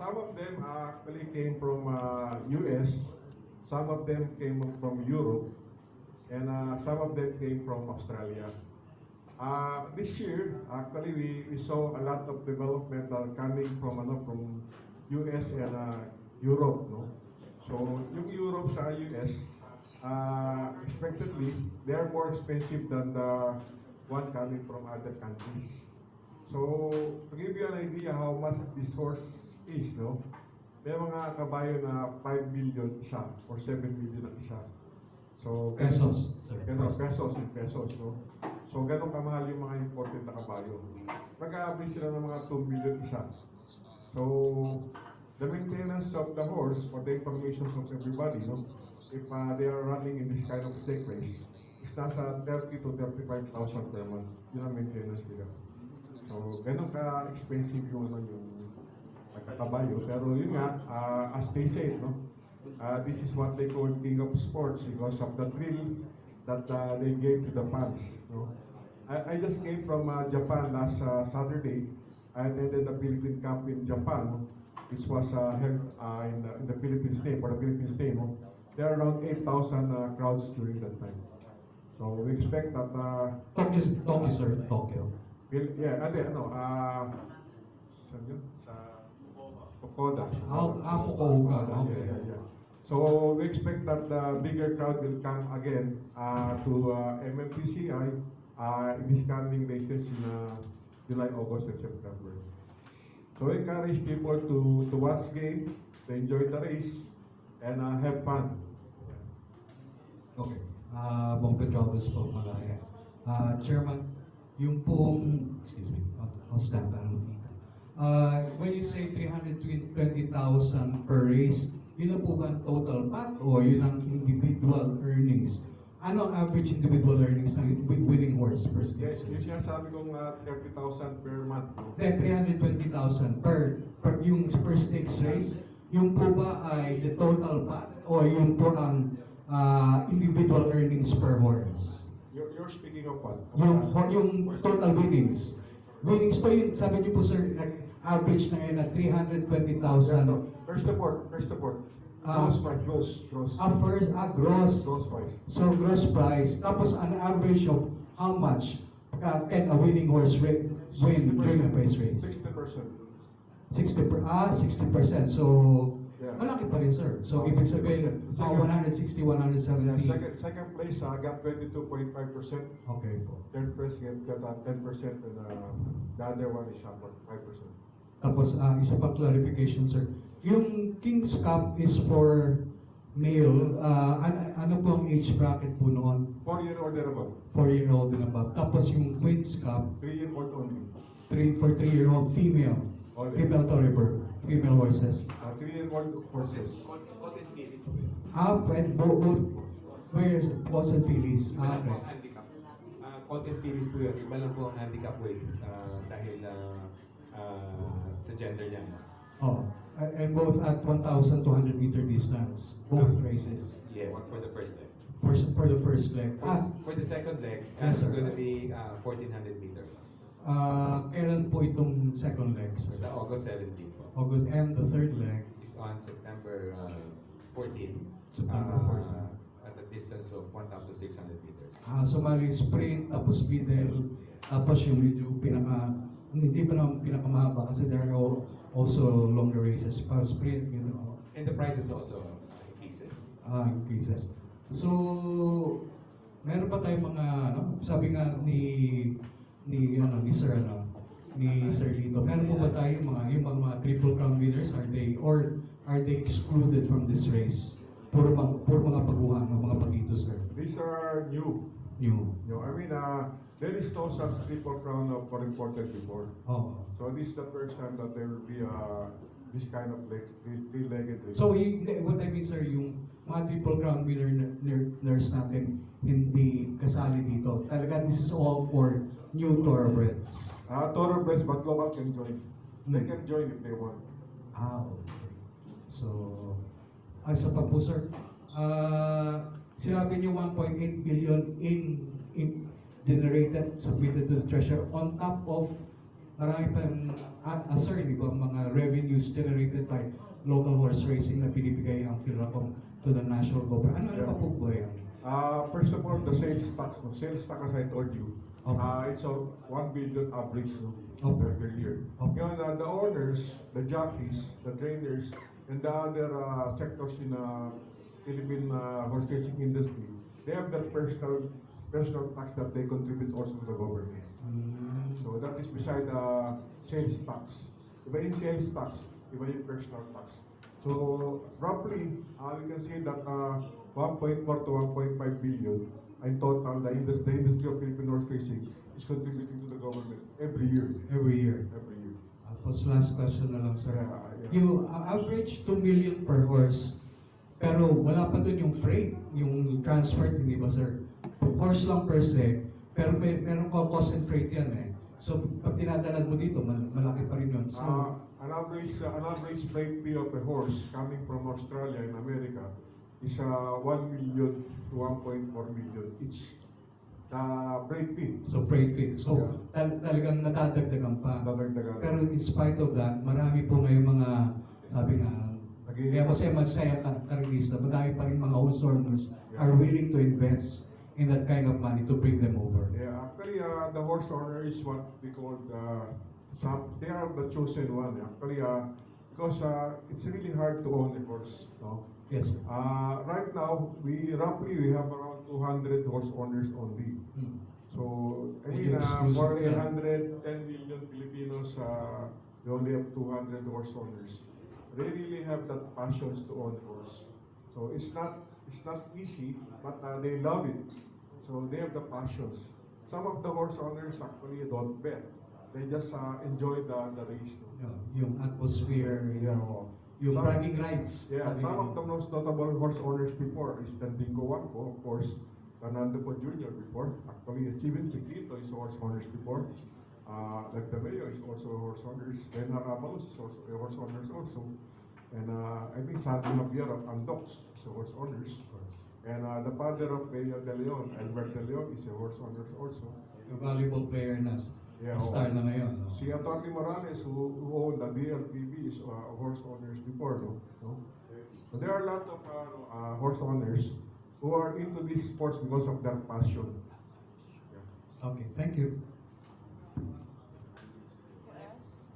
some of them actually came from US, some of them came from Europe, and some of them came from Australia. This year, actually, we saw a lot of development coming from US and Europe, no? So, yung Europe sa US, expectedly, they are more expensive than the one coming from other countries. So, to give you an idea how much this horse is, no? May mga kabayo na 5 million isa or 7 million ang isa. So, Pesos, sir. Pesos in pesos, no? So, ganun kamahal yung mga imported na kabayo. Nag-a-average sila ng mga 2 million isa. So, the maintenance of the horse, for the information of everybody, no? If they are running in this kind of stake race, is nasa 30 to 35,000 per month. Yun ang maintenance nila. So, ganun ka-expensive yung pagkakabayo. Pero yun nga, as they say, no? This is what they call king of sports because of the thrill that they gave to the fans. No? I just came from Japan last Saturday. I attended the Philippine Cup in Japan, which was held in the Philippines Day, for the Philippines Day. No? There are around 8,000 crowds during that time. So we expect that... Tokyo, sir. Tokyo. Yeah, saan yun? Sa Fukuoka. Fukuoka. Okay. Yeah. So we expect that the bigger crowd will come again to MMTCI in this coming races in July, August, and September. So we encourage people to watch game, to enjoy the race, and have fun. Okay. Bong Petrolus po, Malaya. Chairman, yung pong, excuse me, I'll stand para makita. When you say 320,000 per race, yun na po ba ang total pot o yun ang individual earnings? Ano ang average individual earnings ng winning horse per Yes, stakes? yung sinasabi kong 30,000 per month. No? 320,000 per yung per stakes race. Yung po ba ay the total pot o yung po ang individual earnings per horse? You're speaking of what? Yung total winnings. Winnings po yun, sabi niyo po sir, like, average na ngayon na 320,000. First of all. Gross price. Gross. Gross price. So, gross price. Tapos, an average of how much can a winning horse win during the price race? 60%. 60%. So, Yeah. malaki pa rin, sir. So, ibig sabihin, 160, 170. Second place got 22.5%. Okay po. Third place got 10% and the other one is 5%. Tapos, isa pang clarification, sir. Yung King's Cup is for male. Ano po ang age bracket po noon? 4-year-old and above. 4-year-old and above. Tapos yung Queen's Cup, 3-year-old only. 3-year-old female. Only. Female thoroughbred. Female horses. 3-year-old horses. And both. Where is it? Boston Phillies. Iba lang po Okay. ang handicap. Content Phillies po yun. Iba lang po ang handicap weight dahil sa gender niya. Oh. And both at 1,200 meter distance. Both races. Yes, for the first leg. For the first leg. For the second leg, Yes, it's sir. going to be 1,400 meters. Kailan po itong second leg, sir? Sa August 17 po. August. And the third leg? Is on September 14. September 14. At a distance of 1,600 meters. So mali sprint, tapos middle, tapos yung medyo hindi pa naman pinakamahaba kasi there are also longer races. Para sprint, gano'n. And the prices also increases. Increases. So, meron pa tayong mga, sabi nga ni Sir Lito, meron po ba tayong yung mga Triple Crown winners, are they excluded from this race? Puro mga baguhan, mga pagito, sir. These are new. New. I mean, there is no such Triple Crown for imported before. Oh. So this is the first time that there will be this kind of three-legged race. So, what I mean, sir, yung mga Triple Crown winners natin hindi kasali dito. Talaga, this is all for new thoroughbreds. Thoroughbreds, but local can join. They can join if they want. Okay. So, isa pa po, sir. Sinabi niyo 1.8 billion in generated, submitted to the treasury on top of marami pang, sir, di ba, mga revenues generated by local horse racing na binibigay ang PhilRacom to the national government. Ano pa po ba yan? First of all, the sales tax. No? Sales tax, as I told you, Okay. it's a 1 billion average, no? Okay. Per year. Okay. Ngayon, the owners, the jockeys, the trainers, and the other sectors in Philippine horse racing industry, they have their personal tax that they contribute also to the government. Mm. So that is beside the sales tax. Iba yung sales tax, iba yung personal tax. So roughly, we can say that 1.4 to 1.5 billion in total, the industry of Philippine horse racing is contributing to the government every year. Every year. Every year. Tapos last question na lang, sir. Yeah. You average 2 million per horse, pero wala pa dun yung freight, yung transport, hindi ba, sir? Horse lang per se, pero meron ko cost and freight yan eh. So pag dinadala mo dito, malaki pa rin yun. So, An average freight fee of a horse coming from Australia and America is 1 million to 1.4 million each. The freight fee. so freight fee. So talagang nadadagdagan pa. Dadagdagan. Pero in spite of that, marami po ngayon mga, sabi nga, kaya masaya karigista, madami pa rin mga horse owners are willing to invest in that kind of money to bring them over. Yeah, actually, the horse owner is what we call they are the chosen one. Actually, because it's really hard to own a horse. No? Yes, sir. Right now, we have around 200 horse owners only. Hmm. So, I And mean, you're exclusive for to that. 110 million Filipinos, we only have 200 horse owners. They really have that passions to own horse. So it's not easy, but they love it. So they have the passions. Some of the horse owners actually don't bet. They just enjoy the race. No? Yung atmosphere, yung Some- bragging rights. Yeah, Sabi some nga. of the most notable horse owners before is Tandingo Wanko, of course, Fernando Po Jr. before. Actually, Steven Chiquito is a horse owners before. Nagtabello is also a horse owners. Bernard Avalos is also a horse owners also. And I think Sandy Javier of Andox is a horse owners. Of course. And the father of De Leon, Albert De Leon, is a horse owners also. Yung valuable player na Yeah, star na ngayon. No? Si Antonio Morales, who owned the DLPB, is horse owners before, no? So there are a lot of horse owners who are into these sports because of their passion. Okay, thank you.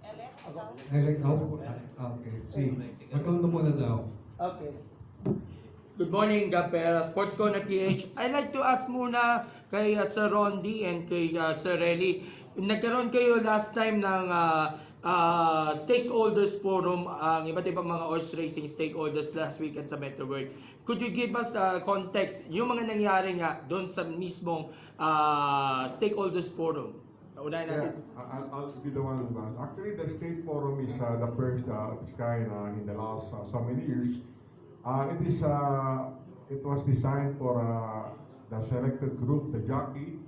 Elect, I like okay, see. Magkano muna daw? Okay. Good morning, Gapera Sports Corner PH. I'd like to ask muna kay Sir Rondi and kay Sir Relly. Nagkaroon kayo last time ng stakeholders forum, ang iba't ibang mga horse racing stakeholders last weekend sa Metro World. Could you give us context, yung mga nangyari nga doon sa mismong stakeholders forum? Unahin natin. I'll be the one who does. Actually, the state forum is the first of its kind in the last so many years. It was designed for the selected group, the jockey,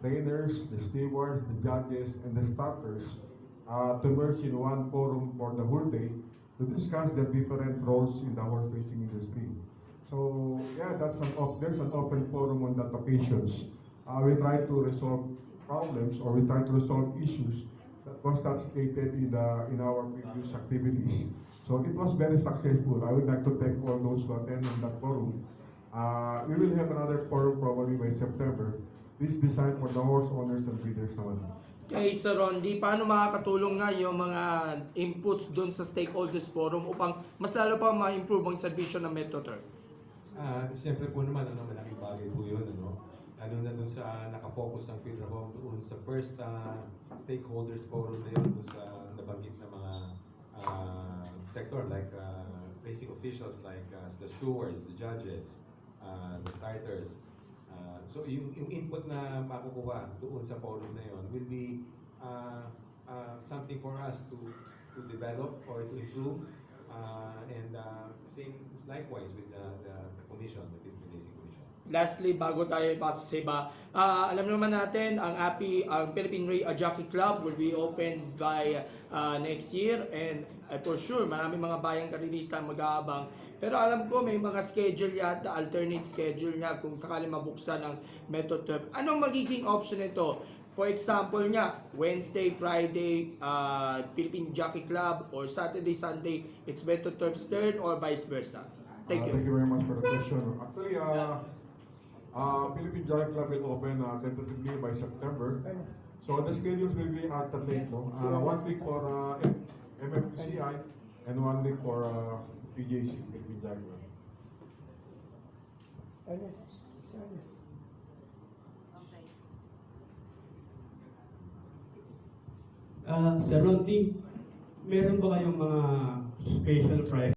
trainers, the stewards, the judges, and the starters to merge in one forum for the whole day to discuss the different roles in the horse racing industry. So yeah, there's an open forum on that occasions. We try to resolve problems or we try to resolve issues that was not stated in our previous activities. So it was very successful. I would like to thank all those who attended that forum. We will have another forum probably by September. This is designed for the horse owners and breeders naman. Kay Sir Rondi, paano makakatulong nga yung mga inputs doon sa stakeholders forum upang mas lalo pa ma-improve ang serbisyo ng MetroTurf? Siyempre po naman, malaking bagay po yun, Lalo na dun sa nakafocus ang PhilRacom doon sa first stakeholders forum na yun, dun sa nabanggit na mga sector like racing officials like the stewards, the judges, the starters. So yung input na makukuha doon sa forum na yun will be something for us to develop or to improve and same likewise with the commission, the Philippine Racing Commission. Lastly, bago tayo ipasa sa iba, alam naman natin ang Philippine Jockey Club will be opened by next year and for sure maraming mga bayang karilista ang mag-aabang. Pero alam ko may mga schedule yata, alternate schedule niya kung sakali mabuksan ng MetroTurf. Anong magiging option nito? For example nga, Wednesday, Friday, Philippine Jockey Club, or Saturday, Sunday, it's Beto Turf's turn, or vice versa? Thank you. Thank you very much for the question. Actually, Philippine Jockey Club will open tentatively by September. So the schedules will be alternate, no? 1 week for MFCI and 1 week for PJC, Philippine Jockey Club. Sir Ronti, meron ba kayong mga special price